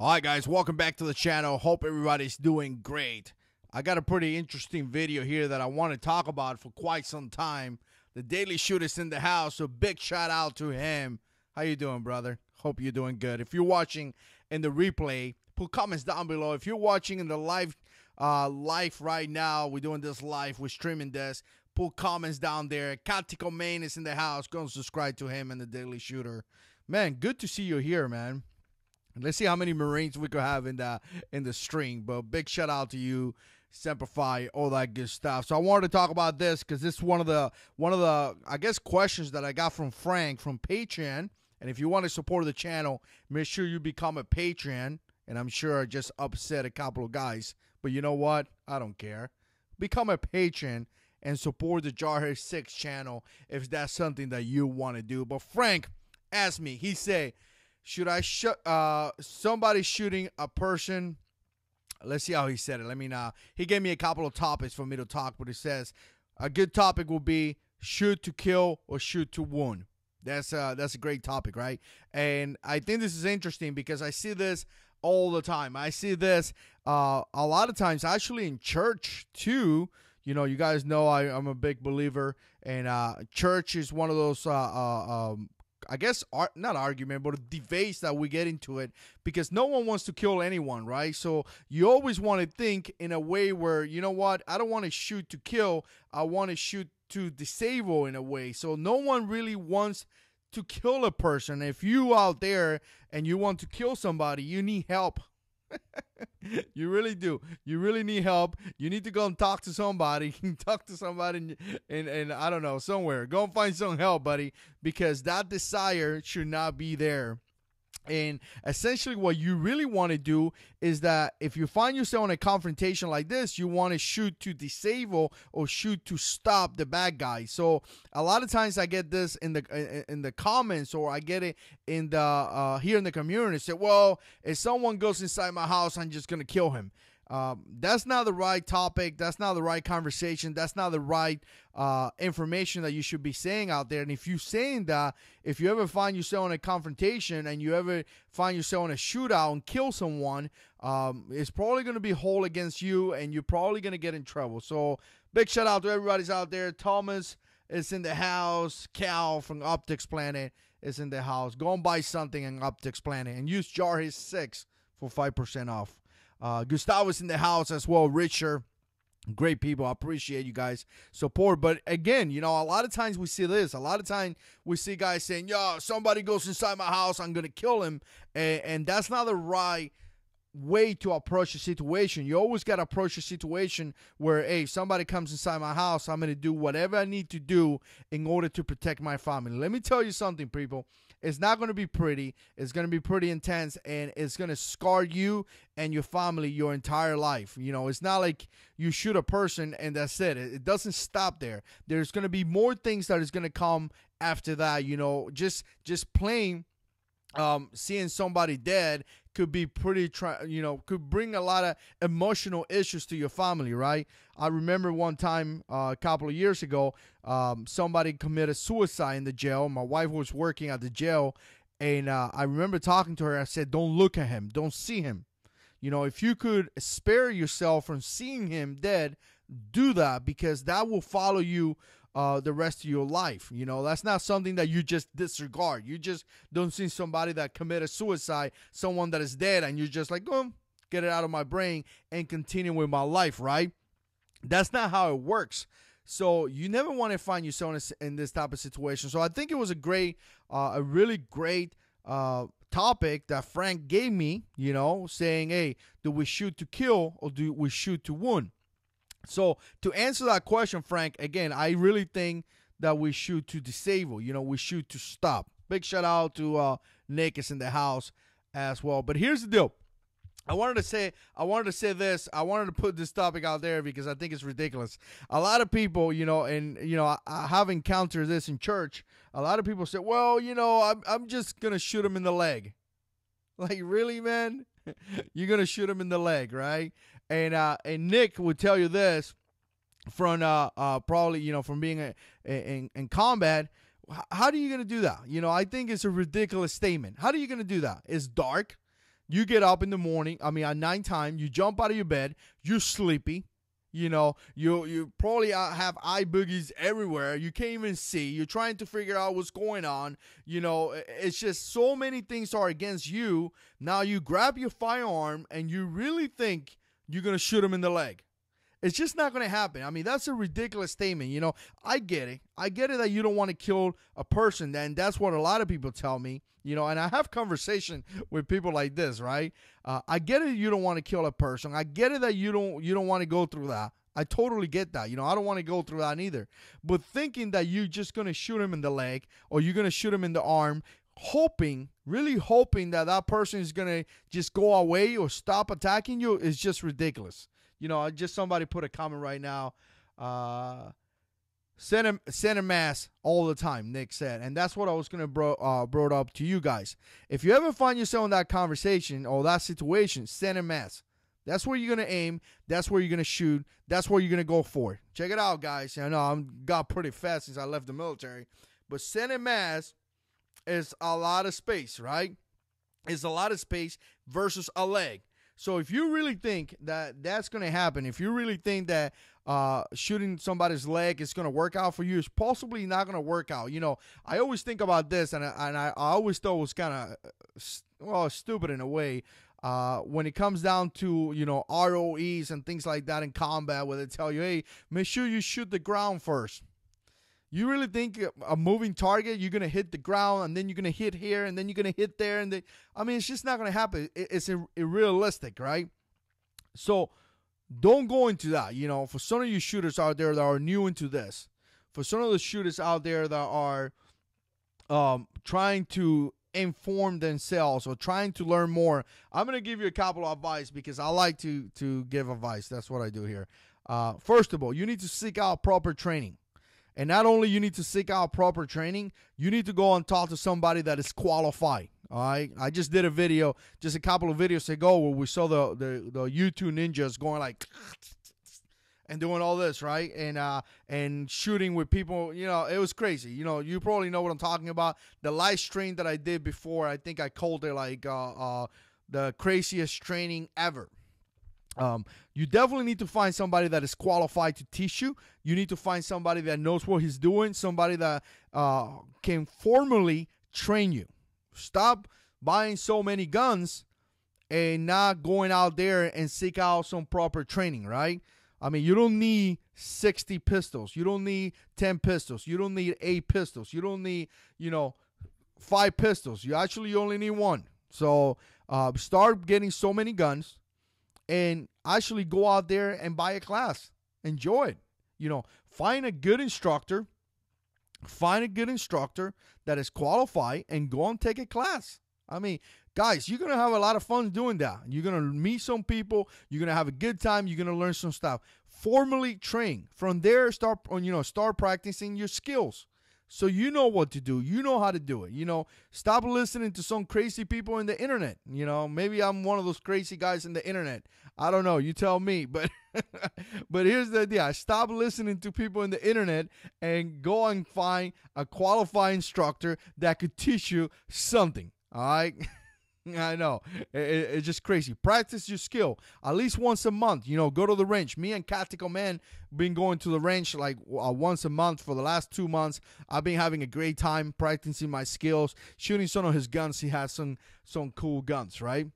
Alright guys, welcome back to the channel. Hope everybody's doing great. I got a pretty interesting video here that I want to talk about for quite some time. The Daily Shooter's in the house, so big shout out to him. How you doing, brother? Hope you're doing good. If you're watching in the replay, put comments down below. If you're watching in the live right now, we're doing this live, we're streaming this. Put comments down there. Tactical Main is in the house. Go and subscribe to him and the Daily Shooter. Man, good to see you here, man. Let's see how many Marines we could have in the string. But big shout out to you, Semper Fi, all that good stuff. So I wanted to talk about this because this is one of the I guess questions that I got from Frank from Patreon. And if you want to support the channel, make sure you become a Patreon. And I'm sure I just upset a couple of guys, but you know what? I don't care. Become a patron and support the JH6 channel if that's something that you want to do. But Frank asked me. He said, should I somebody shooting a person? Let's see how he said it. He gave me a couple of topics for me to talk, but he says a good topic will be shoot to kill or shoot to wound. That's a great topic, right? And I think this is interesting because I see this all the time. I see this a lot of times actually in church too. You know, you guys know I'm a big believer, and church is one of those I guess not argument, but a debate that we get into it because no one wants to kill anyone, right? So you always want to think in a way where, you know what, I don't want to shoot to kill. I want to shoot to disable in a way. So no one really wants to kill a person. If you out there and you want to kill somebody, you need help. You really do. You really need help. You need to go and talk to somebody. Talk to somebody and I don't know, somewhere. Go and find some help, buddy, because that desire should not be there. And essentially what you really want to do is that if you find yourself in a confrontation like this, you want to shoot to disable or shoot to stop the bad guy. So a lot of times I get this in the comments, or I get it in the here in the community. Say, well, if someone goes inside my house, I'm just going to kill him. That's not the right topic. That's not the right conversation. That's not the right information that you should be saying out there. And if you're saying that, if you ever find yourself in a confrontation and you ever find yourself in a shootout and kill someone, it's probably going to be hold against you, and you're probably going to get in trouble. So big shout out to everybody's out there. Thomas is in the house. Cal from Optics Planet is in the house. Go and buy something in Optics Planet and use JH6 for 5% off. Gustavo's in the house as well. Richard, great people. I appreciate you guys' support. But again, you know, a lot of times we see this. A lot of times we see guys saying, yo, somebody goes inside my house, I'm going to kill him. And that's not the right way to approach the situation. You always got to approach the situation where, hey, if somebody comes inside my house, I'm going to do whatever I need to do in order to protect my family. Let me tell you something, people. It's not going to be pretty. It's going to be pretty intense, and it's going to scar you and your family your entire life. You know, it's not like you shoot a person and that's it. It doesn't stop there. There's going to be more things that is going to come after that. You know, just plain seeing somebody dead could be pretty, could bring a lot of emotional issues to your family, right? I remember one time a couple of years ago, somebody committed suicide in the jail. My wife was working at the jail, and I remember talking to her. I said, don't look at him. Don't see him. You know, if you could spare yourself from seeing him dead, do that, because that will follow you the rest of your life. You know, that's not something that you just disregard. You just don't see somebody that committed suicide, someone that is dead, and you're just like, oh, get it out of my brain and continue with my life, right? That's not how it works. So you never want to find yourself in this type of situation. So I think it was a really great topic that Frank gave me, you know, saying, hey, do we shoot to kill or do we shoot to wound? So to answer that question, Frank, again, I really think that we shoot to disable. You know, we shoot to stop. Big shout out to Nick is in the house as well. But here's the deal. I wanted to say this. I wanted to put this topic out there because I think it's ridiculous. A lot of people, you know, and you know, I have encountered this in church. A lot of people say, "Well, you know, I'm just gonna shoot him in the leg." Like, really, man? You're gonna shoot him in the leg, right? And Nick would tell you this from probably, you know, from being in combat. How are you gonna do that? You know, I think it's a ridiculous statement. How are you gonna do that? It's dark. You get up in the morning, at nighttime, you jump out of your bed, you're sleepy. You probably have eye boogies everywhere. You can't even see. You're trying to figure out what's going on. It's just so many things are against you. Now you grab your firearm and you really think you're going to shoot him in the leg. It's just not going to happen. That's a ridiculous statement. I get it. I get it that you don't want to kill a person. And that's what a lot of people tell me. And I have conversation with people like this, right? I get it. You don't want to kill a person. I get it that you don't want to go through that. I totally get that. I don't want to go through that either. But thinking that you're just going to shoot him in the leg or you're going to shoot him in the arm, really hoping that person is going to just go away or stop attacking you is just ridiculous. Just somebody put a comment right now. Send a mask all the time, Nick said. And that's what I was going to brought up to you guys. If you ever find yourself in that conversation or that situation, send a mask. That's where you're going to aim. That's where you're going to shoot. That's where you're going to go for. Check it out, guys. I know I got pretty fast since I left the military. But send a mask is a lot of space, right? It's a lot of space versus a leg. So if you really think that that's going to happen, if you really think that shooting somebody's leg is going to work out for you, it's possibly not going to work out. I always think about this, and I always thought it was kind of, stupid in a way. When it comes down to, ROEs and things like that in combat, where they tell you, hey, make sure you shoot the ground first. You really think a moving target, you're going to hit the ground, and then you're going to hit here, and then you're going to hit there. And it's just not going to happen. It's unrealistic, right? So don't go into that. For some of you shooters out there that are new into this, for some of the shooters out there that are trying to inform themselves or trying to learn more, I'm going to give you a couple of advice because I like to give advice. That's what I do here. First of all, you need to seek out proper training. And not only you need to seek out proper training, you need to go and talk to somebody that is qualified. All right. I just did a video, just a couple of videos ago, where we saw the YouTube ninjas going like and doing all this, right? And shooting with people. It was crazy. You probably know what I'm talking about. The live stream that I did before, I think I called it like the craziest training ever. You definitely need to find somebody that is qualified to teach you. You need to find somebody that knows what he's doing, somebody that can formally train you. Stop buying so many guns and not going out there and seek out some proper training, right? You don't need 60 pistols. You don't need 10 pistols. You don't need 8 pistols. You don't need, 5 pistols. You only need 1. So start getting so many guns. And actually go out there and buy a class. Enjoy it. Find a good instructor. Find a good instructor that is qualified and go and take a class. Guys, you're going to have a lot of fun doing that. You're going to meet some people. You're going to have a good time. You're going to learn some stuff. Formally train. From there, start practicing your skills. So you know what to do. You know how to do it. Stop listening to some crazy people in the internet. Maybe I'm one of those crazy guys in the internet. I don't know. You tell me. But but here's the idea. Stop listening to people in the internet and go and find a qualified instructor that could teach you something. All right? I know. It's just crazy. Practice your skill at least once a month. Go to the range. Me and Tactical Man been going to the range like once a month for the last 2 months. I've been having a great time practicing my skills, shooting some of his guns. He has some cool guns, right?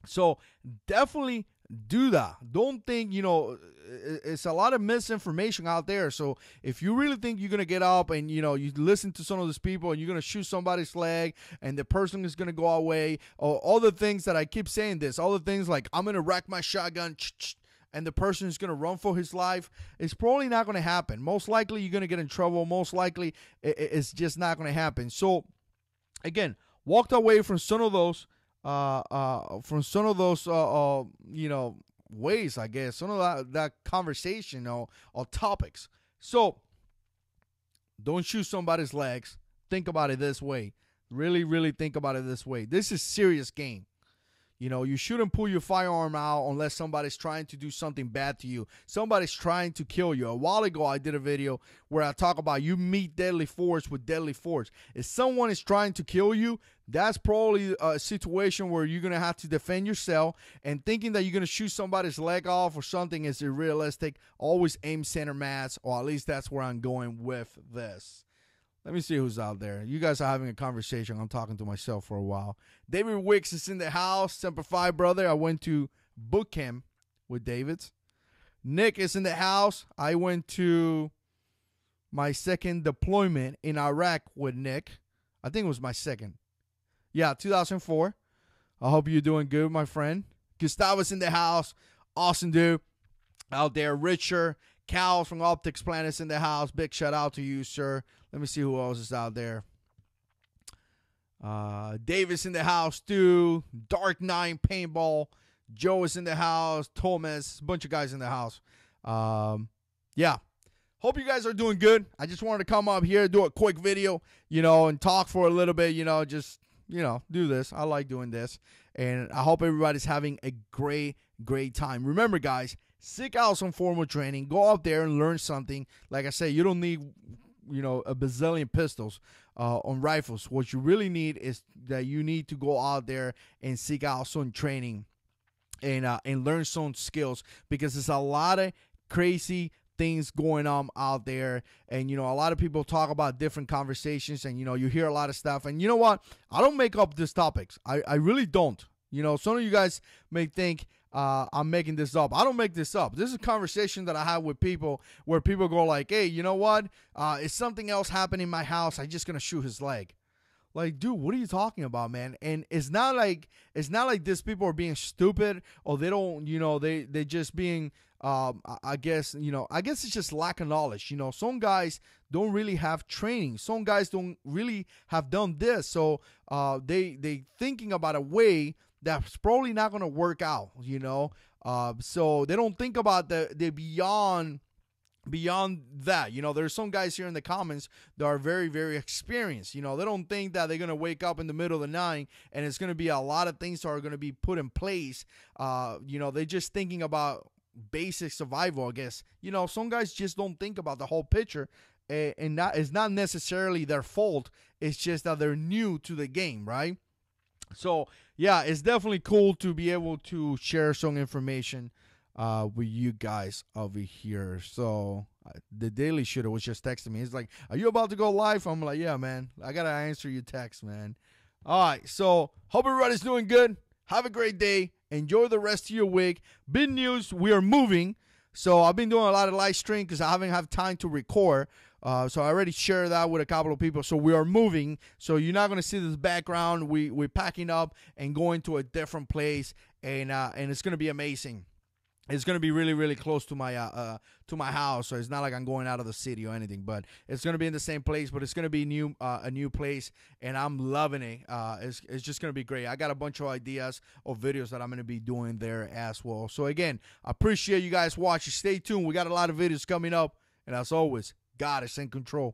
So definitely do that. Don't think, it's a lot of misinformation out there. So if you really think you're going to get up and, you listen to some of these people and you're going to shoot somebody's leg and the person is going to go away, or all the things that I keep saying this, all the things like I'm going to rack my shotgun and the person is going to run for his life, it's probably not going to happen. Most likely you're going to get in trouble. Most likely it's just not going to happen. So again, walked away from some of those ways, I guess, some of that conversation or topics. So don't shoot somebody's legs. Think about it this way. Really, really think about it this way. This is serious game. You know, you shouldn't pull your firearm out unless somebody's trying to do something bad to you. Somebody's trying to kill you. A while ago, I did a video where I talk about you meet deadly force with deadly force. If someone is trying to kill you, that's probably a situation where you're going to have to defend yourself, and thinking that you're going to shoot somebody's leg off or something is unrealistic. Always aim center mass, or at least that's where I'm going with this. Let me see who's out there. You guys are having a conversation. I'm talking to myself for a while. David Wicks is in the house. Semper Fi, brother. I went to boot camp with David. Nick is in the house. I went to my second deployment in Iraq with Nick. I think it was my second. Yeah, 2004. I hope you're doing good, my friend. Gustavo's in the house. Awesome dude out there. Richard, Cal from Optics Planet's in the house. Big shout out to you, sir. Let me see who else is out there. Davis in the house, too. Dark Nine Paintball. Joe is in the house. Thomas. A bunch of guys in the house. Yeah. Hope you guys are doing good. I just wanted to come up here, do a quick video, you know, and talk for a little bit, you know, just, you know, do this. I like doing this. And I hope everybody's having a great, great time. Remember, guys, seek out some formal training. Go out there and learn something. Like I said, you don't need, you know, a bazillion pistols on rifles. What you really need is that you need to go out there and seek out some training and learn some skills, because there's a lot of crazy things going on out there. And, you know, a lot of people talk about different conversations, and, you know, you hear a lot of stuff. And you know what? I don't make up these topics. I really don't. You know, some of you guys may think I'm making this up. I don't make this up. This is a conversation that I have with people where people go like, hey, you know what? Is something else happening in my house? I'm just going to shoot his leg. Like, dude, what are you talking about, man? And it's not like these people are being stupid, or they don't, you know, they just being, I guess it's just lack of knowledge. You know, some guys don't really have training. Some guys don't really have done this. So they thinking about a way that's probably not going to work out, you know. So they don't think about the beyond that. You know, there's some guys here in the comments that are very, very experienced. You know, they don't think that they're going to wake up in the middle of the night and it's going to be a lot of things that are going to be put in place. You know, they're just thinking about basic survival, I guess. You know, some guys just don't think about the whole picture, and that is not necessarily their fault. It's just that they're new to the game, right? So, yeah, it's definitely cool to be able to share some information with you guys over here. So, the Daily Shooter was just texting me. He's like, are you about to go live? I'm like, yeah, man. I got to answer your text, man. All right, so hope everybody's doing good. Have a great day. Enjoy the rest of your week. Big news, we are moving. So, I've been doing a lot of live stream because I haven't had time to record. So I already shared that with a couple of people. So we are moving. So you're not going to see this background. We're packing up and going to a different place, and it's going to be amazing. It's going to be really, really close to my house. So it's not like I'm going out of the city or anything, but it's going to be in the same place, but it's going to be a new place, and I'm loving it. It's just going to be great. I got a bunch of ideas of videos that I'm going to be doing there as well. So again, I appreciate you guys watching. Stay tuned. We got a lot of videos coming up, and as always, God is in control.